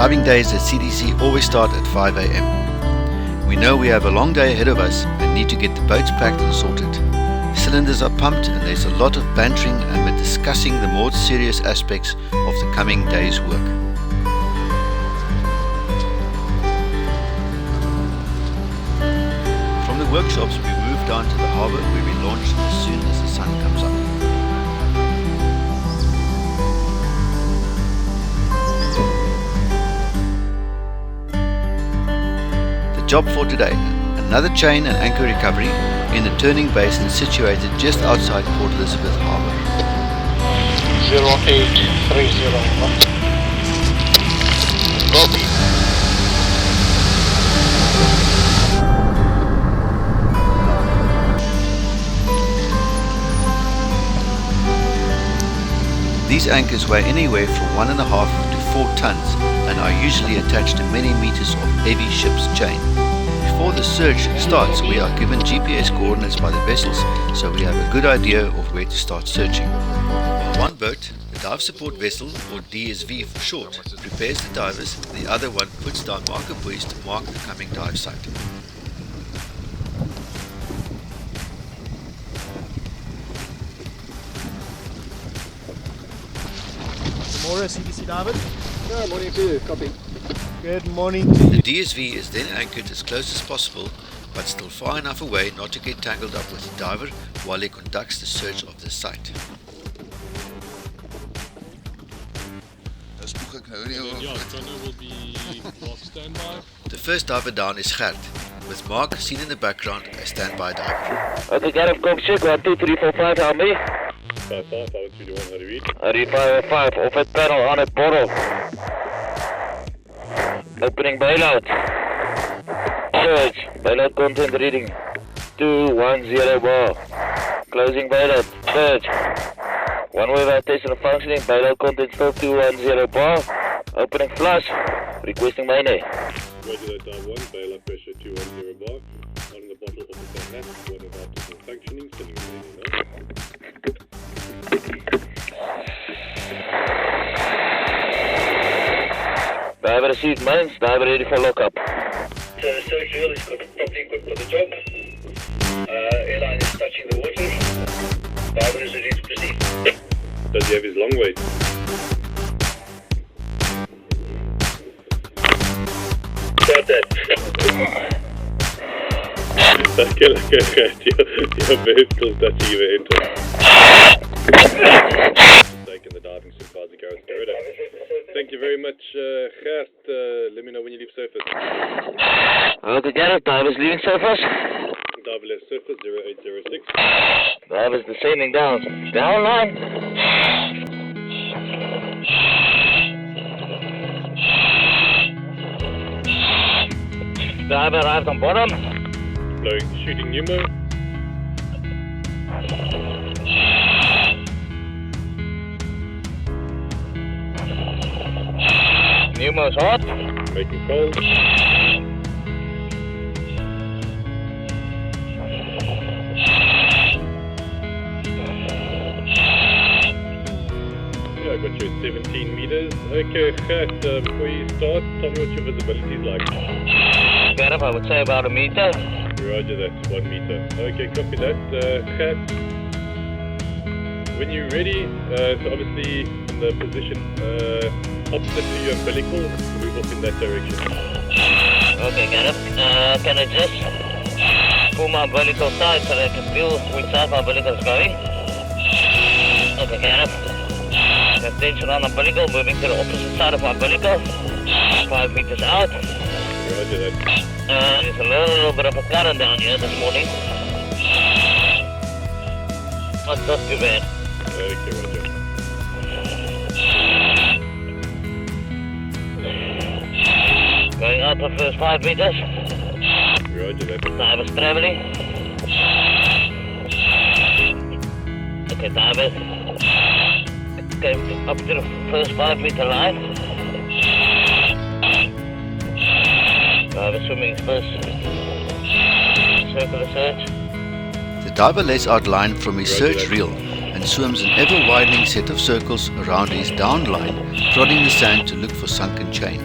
Diving days at CDC always start at 5 a.m. We know we have a long day ahead of us and need to get the boats packed and sorted. Cylinders are pumped and there's a lot of bantering and we're discussing the more serious aspects of the coming day's work. From the workshops we move down to the harbour where we launch as soon as the sun comes up. The job for today, another chain and anchor recovery in the turning basin situated just outside Port Elizabeth Harbour. 0830. Copy. These anchors weigh anywhere from 1.5 to 4 tons and are usually attached to many meters of heavy ship's chain. Before the search starts, we are given GPS coordinates by the vessels, so we have a good idea of where to start searching. On one boat, the dive support vessel, or DSV for short, prepares the divers, the other one puts down marker buoys to mark the coming dive site. Morning, CDC David. Yeah, morning to you, copy. Good morning to The you. DSV is then anchored as close as possible, but still far enough away not to get tangled up with the diver while he conducts the search of the site. Yeah, Gunner will be off standby. The first diver down is Gert, with Mark seen in the background as standby diver. Okay, got him, come check, 1, 2, 3, 4, 5, how many? 5, 5, 5, 2, 1, how do you read? 35, 5, off at panel, on at bottle. Opening bailout. Search, bailout content reading. 210 bar. Closing bailout, search. One-way validation of functioning, bailout content still 210 bar. Opening flush, requesting mayonnaise. Roger that, dive 1, bailout pressure 210 bar. On the bottle of the net, one about to functioning, sending the Diver received mains, diver ready for lockup. So the search reel is properly equipped for the job. Airline is touching the water. Diver is ready to proceed. Does he have his long weight? Start that. Okay, your vehicle's touching your enter. Taking the diving supervisor, Gareth Garrido. Thank you very much, Gert. Let me know when you leave surface. Okay, Gareth, diver's leaving surface. Diver left surface 0806. Diver's descending down. Down line. Diver arrived on bottom. Blowing, shooting pneumo. Pneumo's hot. Making calls. Yeah, I got you at 17 meters. Okay, Gert, before you start, tell me what your visibility is like. Gareth, I would say about a meter. Roger that, 1 meter. Okay, copy that. Gert, when you're ready, so obviously in the position opposite to your umbilical, move off in that direction. Okay, Gareth. Can I just pull my umbilical side so that I can feel which side my umbilical is going? Okay, Gareth. Got tension on umbilical, moving to the opposite side of my umbilical. 5 meters out. Roger that. There's a little bit of a current down here this morning. Not too bad. Okay, roger. Going out the first 5 meters. Roger that. Diver's traveling. Okay, diver came up to the first 5 meter line. Diver swimming his first circular search. The diver lets out line from his search reel and swims an ever-widening set of circles around his down line, prodding the sand to look for sunken chain.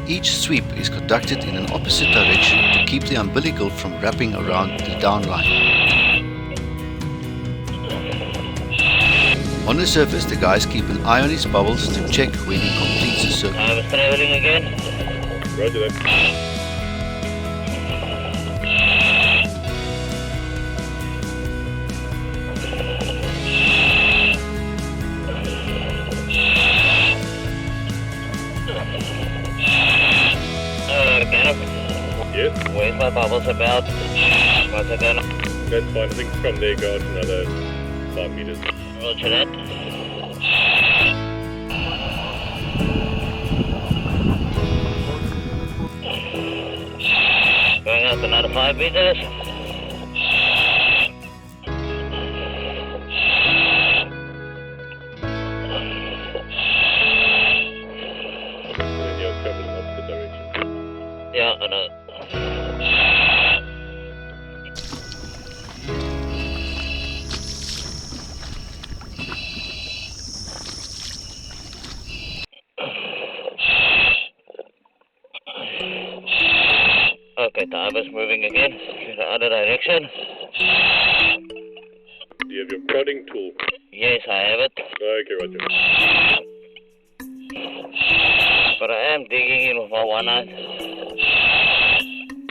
Each sweep is conducted in an opposite direction to keep the umbilical from wrapping around the downline. On the surface, the guys keep an eye on his bubbles to check when he completes a circle. I was traveling again. Roger that. Yes, Where's my bubbles about? What's it gonna? that's fine. I think from there go out another 5 meters. Roger that. Going out another 5 meters. And then you're traveling opposite direction. Yeah, I know. Okay, timer's moving again in the other direction. Do you have your prodding tool? Yes, I have it. Okay, roger. But I am digging in with my one hand.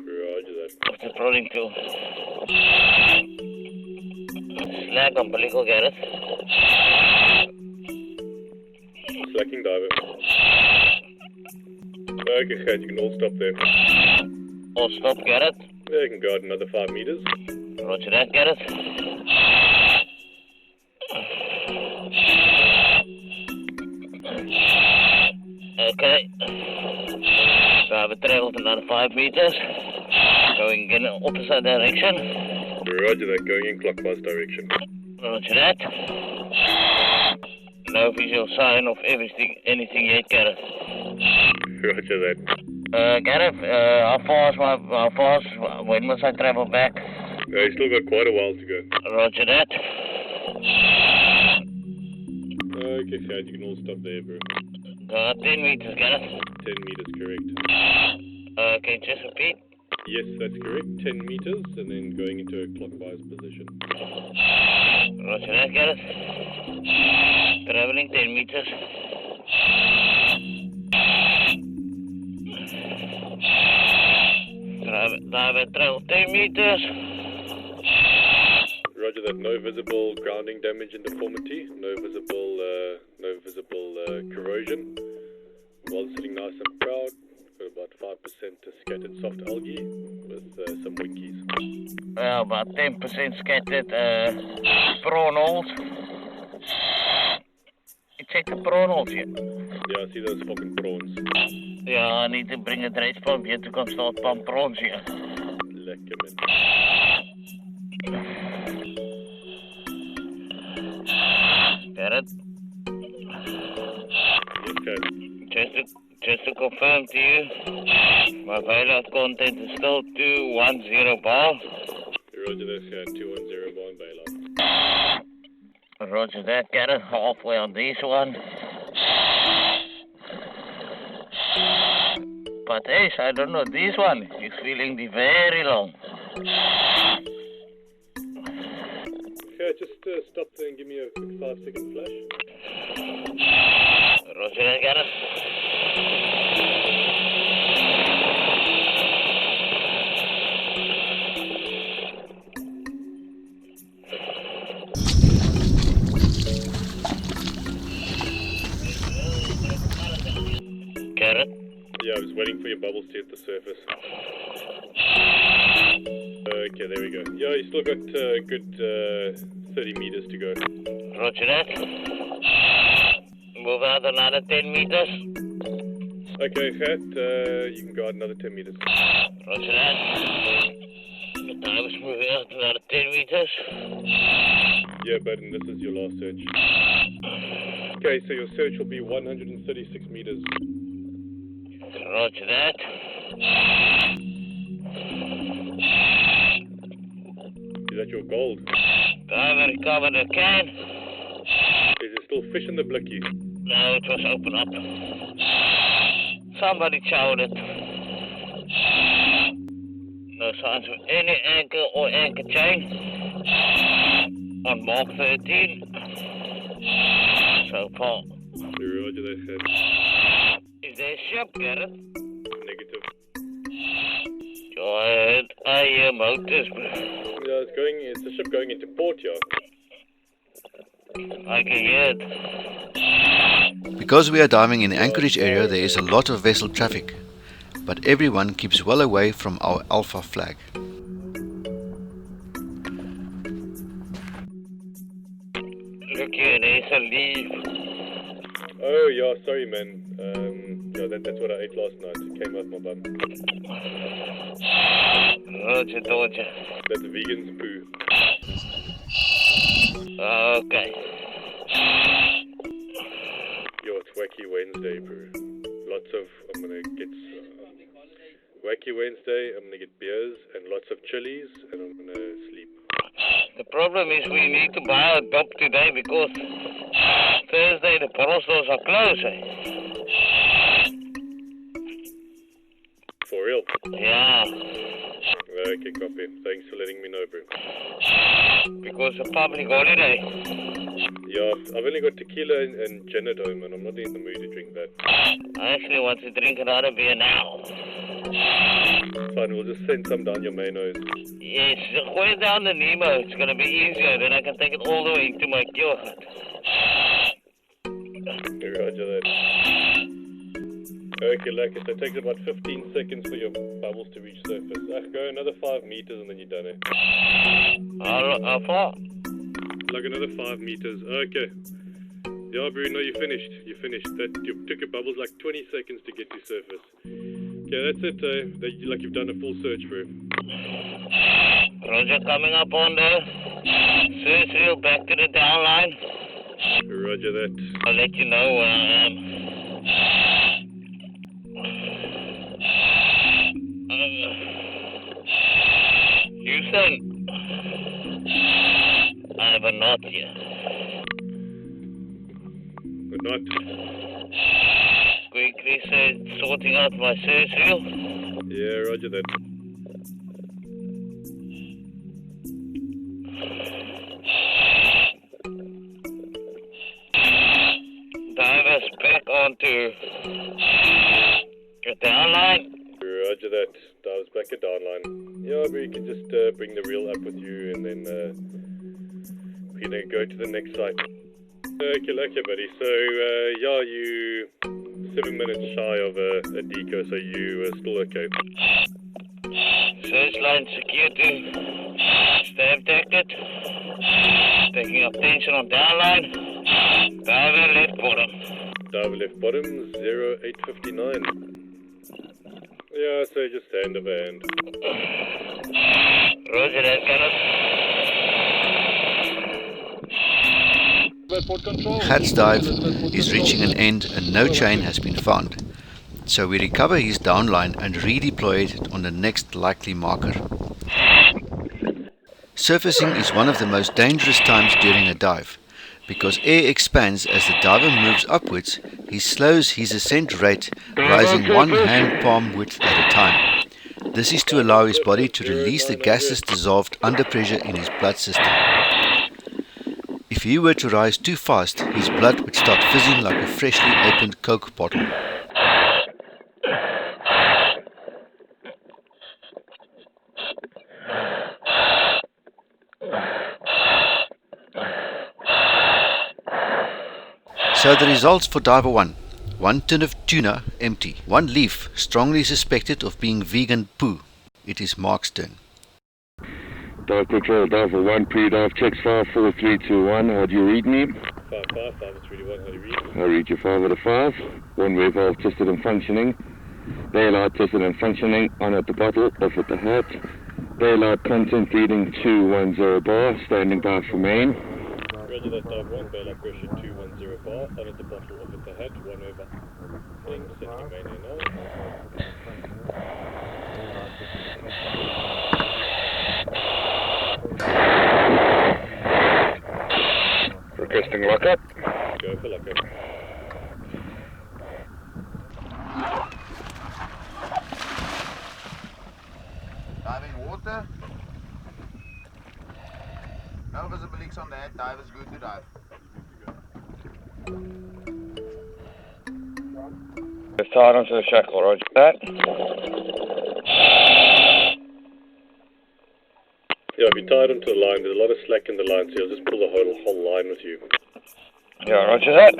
Roger that. With the prodding tool. Slack umbilical, get it? Slacking diver. Okay, guys, you can all stop there. All stop, get it? Yeah, you can go out another 5 meters. Roger that, get it? Okay. So I've traveled another 5 meters. Going in the opposite direction. Roger that, going in clockwise direction. Roger that. No visual sign of anything yet, Gareth. Roger that. Gareth, how fast, when must I travel back? You still got quite a while to go. Roger that. Okay, guys, you can all stop there, bro. 10 meters, Gareth. 10 meters, correct. Okay, just repeat. Yes, that's correct. 10 meters, and then going into a clockwise position. Roger that, Gareth. Traveling 10 meters. Travel 10 meters. Roger that. No visible grounding damage and deformity. No visible corrosion. While sitting nice and proud. Got about 5% scattered soft algae with some winkies. Well, about 10% scattered prawn holes. You check the prawn holes here. Yeah, I see those fucking prawns. Yeah, I need to bring a dredge pump here to come start pump prawns here. Lekker, man. Get it? Yes, guys. Just to confirm to you, my bailout content is still 210 bar. Roger that, 210 bar and bailout. Roger that, get it halfway on this one. But hey, I don't know, this one is feeling very long. Okay, just stop there and give me a quick 5-second flash. Roger that, get it. Carrot? Yeah, I was waiting for your bubbles to hit the surface. Okay, there we go. Yeah, you still got a good 30 meters to go. Roger that. Move out another 10 meters. Okay, Hat, you can go out another 10 meters. Roger that. The time is moving out another 10 meters. Yeah, but this is your last search. Okay, so your search will be 136 meters. Roger that. Is that your gold? Diver recovered a can. Is there still fish in the blicky? No, it was open up. Somebody chowed it. No signs of any anchor or anchor chain on Mark 13 so far. Roger that, head. Is there a ship, Garrett? Negative. Go ahead. I hear motors. Yeah, it's a ship going into port here. I can hear it. Because we are diving in the Anchorage area, there is a lot of vessel traffic, but everyone keeps well away from our Alpha flag. Look here, there's a leaf. Oh, yeah, sorry, man. Yeah, that's what I ate last night. It came out my bum. Roger, Dodger. That's Vegan's Poo. Okay. Yo, it's Wacky Wednesday, bro. I'm gonna get Wacky Wednesday, I'm gonna get beers and lots of chilies, and I'm gonna sleep. The problem is we need to buy a dog today because Thursday the bottle stores are closed. For real? Yeah, Okay, copy. Thanks for letting me know, bro. because it's a public holiday. Yeah, I've only got tequila and gin at home, and I'm not in the mood to drink that. I actually want to drink another beer now. Fine, we'll just send some down your main nose. Yes, go down the Nemo. It's going to be easier. Then I can take it all the way into my yogurt. Roger that. Okay, like I said, it takes about 15 seconds for your bubbles to reach surface. Go another 5 meters and then you're done. How far? Like another 5 meters. Okay. Yeah, Bruno, you finished. You finished. You took your bubbles like 20 seconds to get to surface. Okay, that's it. Like you've done a full search, bro. Roger, coming up on the search reel back to the downline. Roger that. I'll let you know where I am. Houston, I have a knot here. Good night. Quickly sorting out my search reel. Yeah, roger that. Divers back onto the downline. Roger that. Dives back at downline. Yeah, but you can just bring the reel up with you and then we're going to go to the next site. Okay, buddy. So, yeah, you 7 minutes shy of a deco, so you are still okay. Search line secure to staff jacket. Taking up tension on downline. Diver left bottom. Diver left bottom, 0859. Yeah, so just hand over hand. Roger that, Kenneth. Gat's dive is reaching an end and no chain has been found. So we recover his downline and redeploy it on the next likely marker. Surfacing is one of the most dangerous times during a dive. Because air expands as the diver moves upwards, he slows his ascent rate, rising one hand palm width at a time. This is to allow his body to release the gases dissolved under pressure in his blood system. If he were to rise too fast, his blood would start fizzing like a freshly opened Coke bottle. So the results for diver 1. 1 tin of tuna, empty. 1 leaf, strongly suspected of being vegan poo. It is Mark's turn. Dive Control, Diver 1, pre-dive, checks 54321. How do you read me? 531, how do you read? I read you 5 out of 5. 1 wave valve tested and functioning. Daylight tested and functioning. On at the bottle, off at the hat. Daylight content leading 210 bar, standing by for main. Roger that, dive 1, bailout pressure 210 bar, on at the bottle, off at the hat, 1 over. Setting main in now. Requesting lockup. Go for lockup. water. No visible leaks on that. Dive is good to dive. It's tied onto the shackle, roger that. Yeah, if you're tied onto the line, there's a lot of slack in the line, so you'll just pull the whole line with you. Yeah, roger that.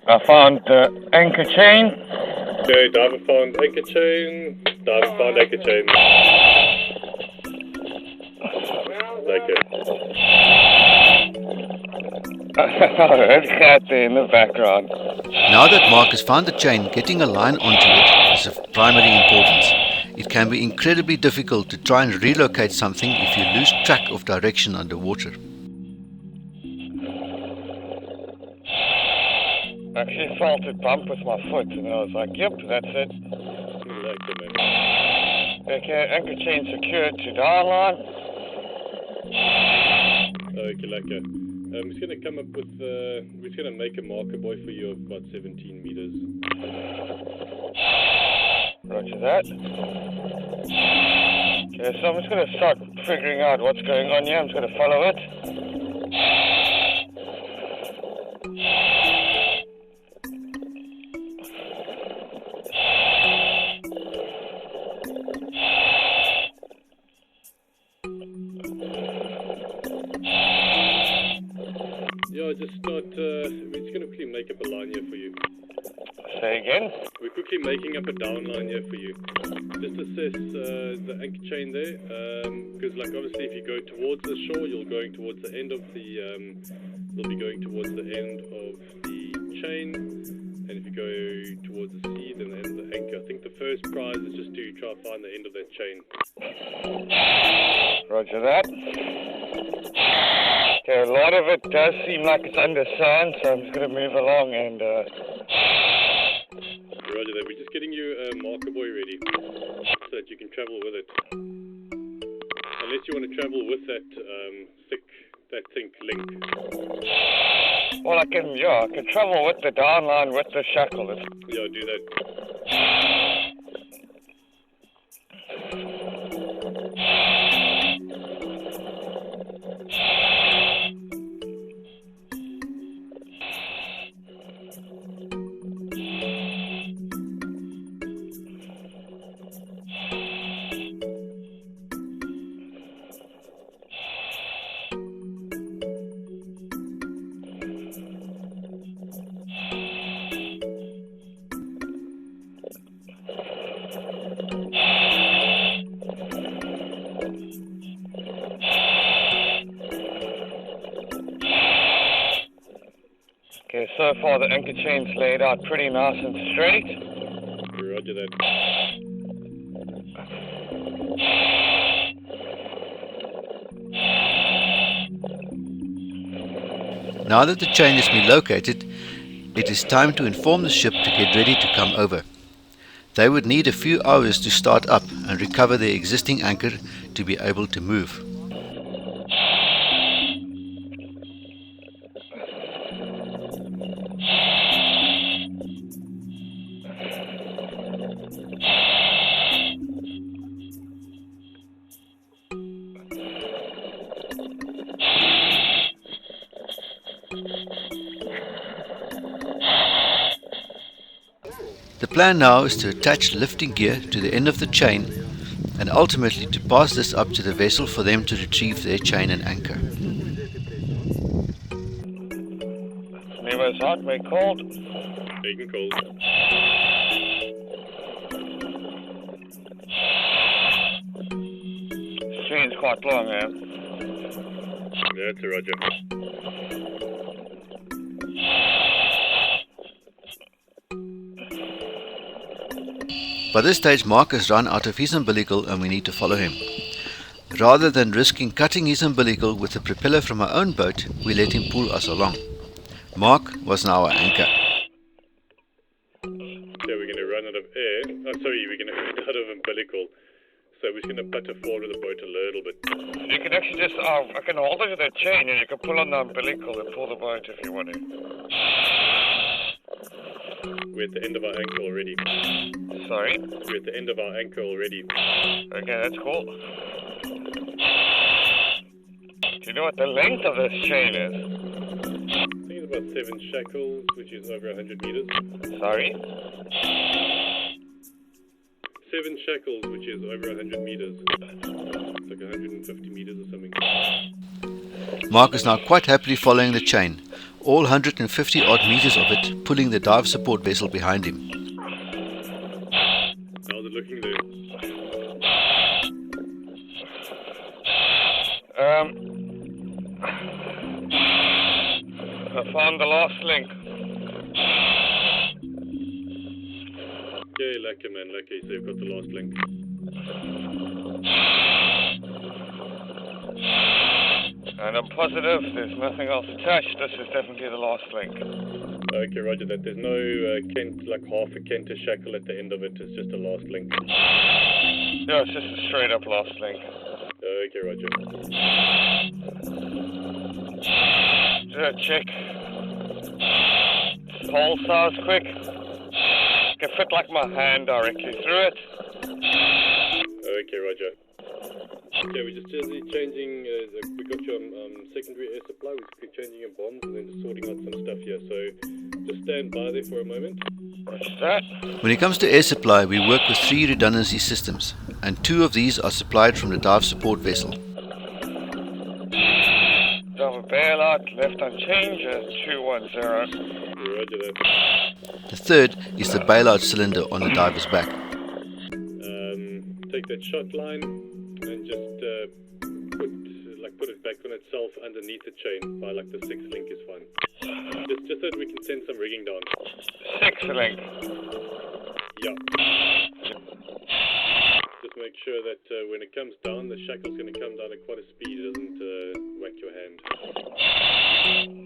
I found the anchor chain. Okay, diver found anchor chain. Diver found anchor chain. Okay. I heard cat there in the background. Now that Mark has found the chain, getting a line onto it is of primary importance. It can be incredibly difficult to try and relocate something if you lose track of direction underwater. I actually felt it bump with my foot and I was like, yep, that's it. Okay, anchor chain secured to down line. Okay, lekker. I'm just going to come up with, we're just going to make a marker buoy for you of about 17 meters. Roger that. Okay, so I'm just going to start figuring out what's going on here. I'm just going to follow it. Yeah, just start, we're just going to quickly make up a line here for you. Say again? We're quickly making up a down line here for you. Just assess the anchor chain there, because like obviously if you go towards the shore, you're going towards the end of the, you'll be going towards the end of the chain, and if you go towards the sea, then the end of the anchor. I think the first prize is just to try and find the end of that chain. Roger that. Okay, a lot of it does seem like it's under sand, so I'm just going to move along and... Roger that. We're just getting you a marker buoy ready so that you can travel with it. Unless you want to travel with that thick link. Well, I can travel with the down line with the shackle. Yeah, do that. Okay, so far the anchor chain's laid out pretty nice and straight. Roger that. Now that the chain has been located, it is time to inform the ship to get ready to come over. They would need a few hours to start up and recover their existing anchor to be able to move. The plan now is to attach lifting gear to the end of the chain and ultimately to pass this up to the vessel for them to retrieve their chain and anchor. Nemo's hot, make cold. Making cold. Chain's quite long, man. Yeah, that's a roger. By this stage, Mark has run out of his umbilical and we need to follow him. Rather than risking cutting his umbilical with the propeller from our own boat, we let him pull us along. Mark was now our anchor. So we're going to run out of air. Oh, sorry, we're going to run out of umbilical. So we're just going to butter forward the boat a little bit. You can actually just, I can hold onto that chain and you can pull on the umbilical and pull the boat if you want to. We're at the end of our anchor already. Sorry? We're at the end of our anchor already. Okay, that's cool. Do you know what the length of this chain is? I think it's about 7 shackles, which is over 100 meters. Sorry? 7 shackles, which is over 100 meters. It's like 150 meters or something. Mark is now quite happily following the chain, all 150 odd meters of it pulling the dive support vessel behind him. How's it looking there? I found the last link. Okay, lucky man, lucky. So you've got the last link. And I'm positive there's nothing else attached. This is definitely the last link. Okay, roger that. There's no Kent, like half a Kenter shackle at the end of it. It's just a last link. No, it's just a straight up last link. Okay, roger. Check. Hole size quick. Can fit like my hand directly through it. Okay, roger. Okay, we're just changing, we got your secondary air supply, we're changing your bonds and then just sorting out some stuff here, so just stand by there for a moment. What's that? When it comes to air supply, we work with 3 redundancy systems, and 2 of these are supplied from the dive support vessel. Double bailout, left unchanged, 210. Roger that. The third is the bailout cylinder on the diver's back. Take that shot line and just put it back on itself underneath the chain by like the 6th link is fine. Just so that we can send some rigging down. 6th link. Yeah. Just make sure that when it comes down, the shackle's going to come down at quite a speed. It doesn't whack your hand.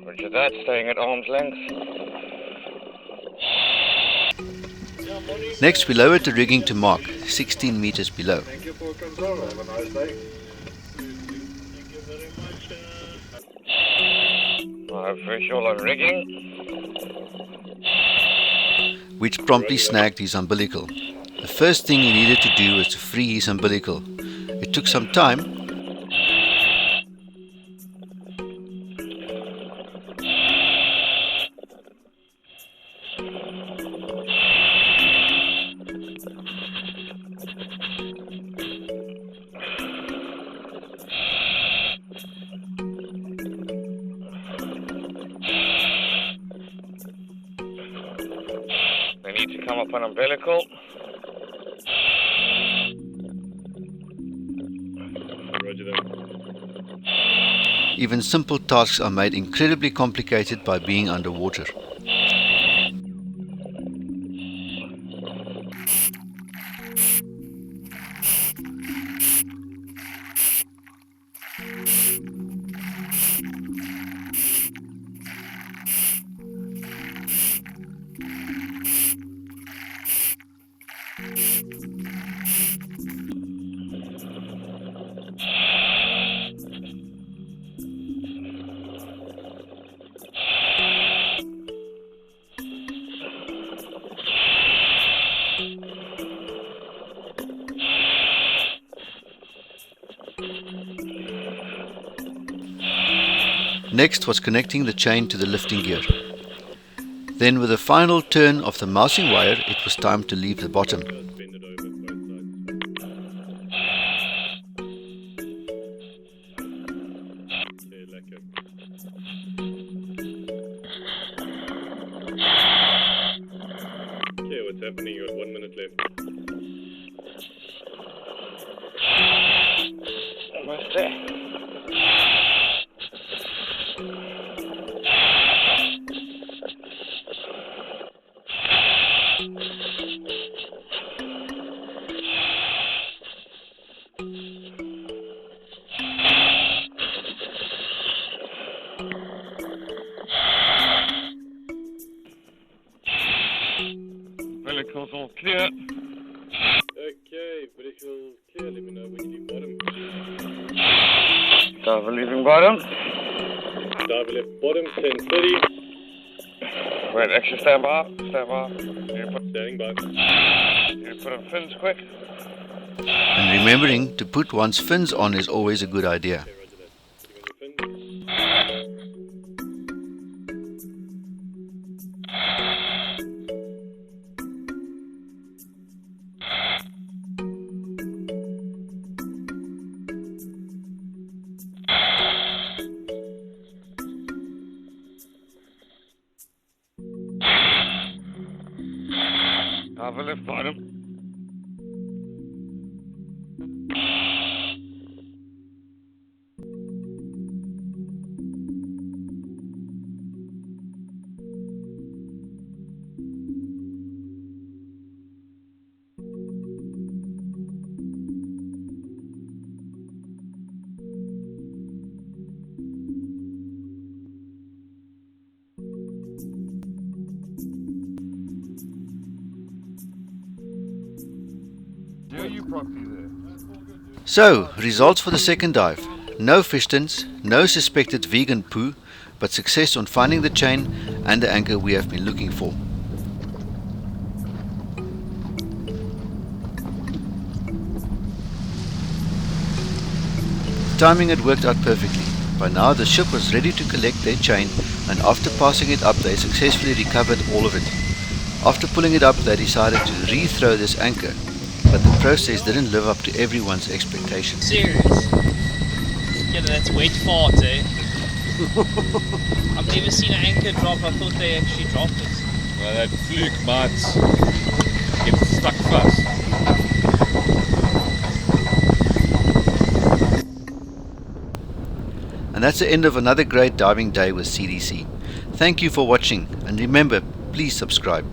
Roger that, staying at arm's length. Next, we lowered the rigging to Mark, 16 meters below. Thank you for control. Have a nice day. I have visual on rigging. Which promptly snagged his umbilical. The first thing he needed to do was to free his umbilical. It took some time, They need to come up on umbilical. Roger that. even simple tasks are made incredibly complicated by being underwater. Next was connecting the chain to the lifting gear. Then with a final turn of the mousing wire, it was time to leave the bottom. Bend it over both sides. Okay, lekker. Okay, what's happening? You got 1 minute left. Almost there. Umbilical's all clear. Okay, umbilical's clear. Let me know when you leave bottom. Diver leaving bottom. Diver left bottom, 10:30. Wait, extra stand by. Stand by. Standing by. You put on fins quick. And remembering to put one's fins on is always a good idea. Okay, roger that. Putting on your fins. Diver left bottom. So, results for the second dive. No fish tins, no suspected vegan poo, but success on finding the chain and the anchor we have been looking for. Timing had worked out perfectly. By now the ship was ready to collect their chain, and after passing it up they successfully recovered all of it. After pulling it up they decided to re-throw this anchor, but the process didn't live up to everyone's expectations. Serious? Yeah, that's weight fart, eh? I've never seen an anchor drop. I thought they actually dropped it. Well, that fluke might get stuck fast. And that's the end of another great diving day with CDC. Thank you for watching, and remember, please subscribe.